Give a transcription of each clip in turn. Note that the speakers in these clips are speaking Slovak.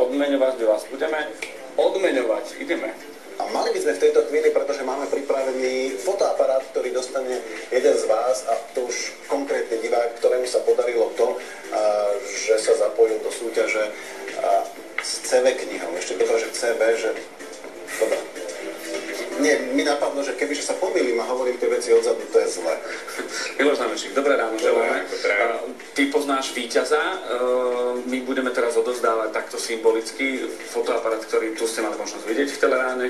odmeňovať vás budeme. Odmeňovať, ideme. A mali by sme v tejto chvíli, pretože máme pripravený fotoaparát, ktorý dostane jeden z vás, a to už konkrétne divák, ktorému sa podarilo to, že sa zapojil do súťaže s CV knihou. Ešte pretože CV, že... Dobre. Nie, mi napadlo, že kebyže sa pomýlim a hovorím tie veci odzadu, to je zle. Miloš Námečník, dobré ráno, želáme. Ty poznáš víťaza, my budeme teraz odovzdávať takto symbolicky fotoaparát, ktorý tu ste mali možnosť vidieť v Teleráne.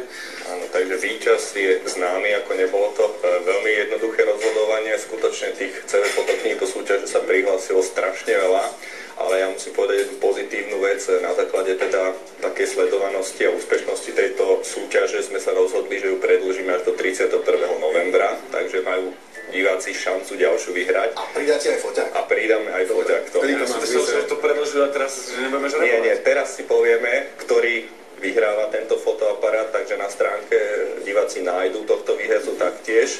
Áno, takže víťaz je známy, ako nebolo to veľmi jednoduché rozhodovanie, skutočne tých CV fotokníh do súťaže sa prihlásilo strašne veľa. Ale ja musím povedať jednu pozitívnu vec. Na základe teda takej sledovanosti a úspešnosti tejto súťaže sme sa rozhodli, že ju predĺžime až do 31. novembra, takže majú diváci šancu ďalšiu vyhrať. A pridáte aj foťák? A pridáme aj foťák. Ja som myslel, že to predĺžila teraz, že nebudeme žrebovať. Nie, teraz si povieme, ktorý vyhráva tento fotoaparát, takže na stránke diváci nájdú tohto výhercu taktiež.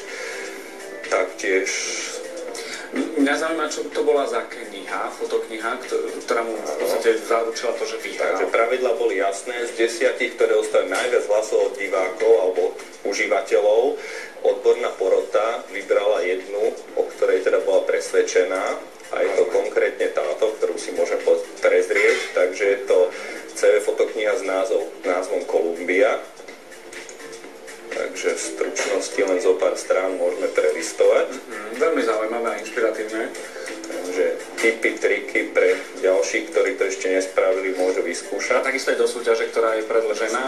Mňa zaujíma, čo to bola za kniha, fotokniha, ktorá mu v podstate zaručila to, že vyhral. Takže pravidlá boli jasné. Z 10, ktoré dostali najviac hlasov od divákov alebo užívateľov, odborná porota vybrala jednu, o ktorej teda bola presvedčená. A je to konkrétne táto, ktorú si môžem prezrieť. Takže je to CV fotokniha s názvom Kolumbia. Takže v stručnosti len zo pár strán môžeme prelistovať. Veľmi zaujímavé a inšpiratívne. Takže tipy, triky pre ďalších, ktorí to ešte nespravili, môžu vyskúšať. A takisto je do súťaže, ktorá je predĺžená.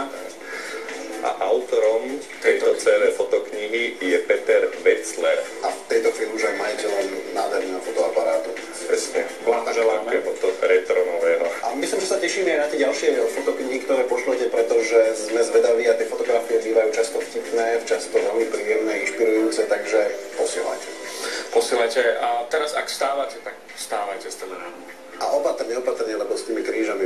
A autorom tejto CV fotoknihy je Peter Wetzler. A v tejto chvíli už aj majiteľom nádherného fotoaparátu. Presne. Blahoželáme. Takého retro nového. A myslím, že sa tešíme aj na tie ďalšie fotoknihy, ktoré pošlete, pretože sme zvedaví a tie fotografie bývajú často vtipné, často veľmi príjemné, inšpirujúce, takže posielajte. A teraz, ak vstávate, tak vstávajte z Teleránu. A opatrne, lebo s tými krížami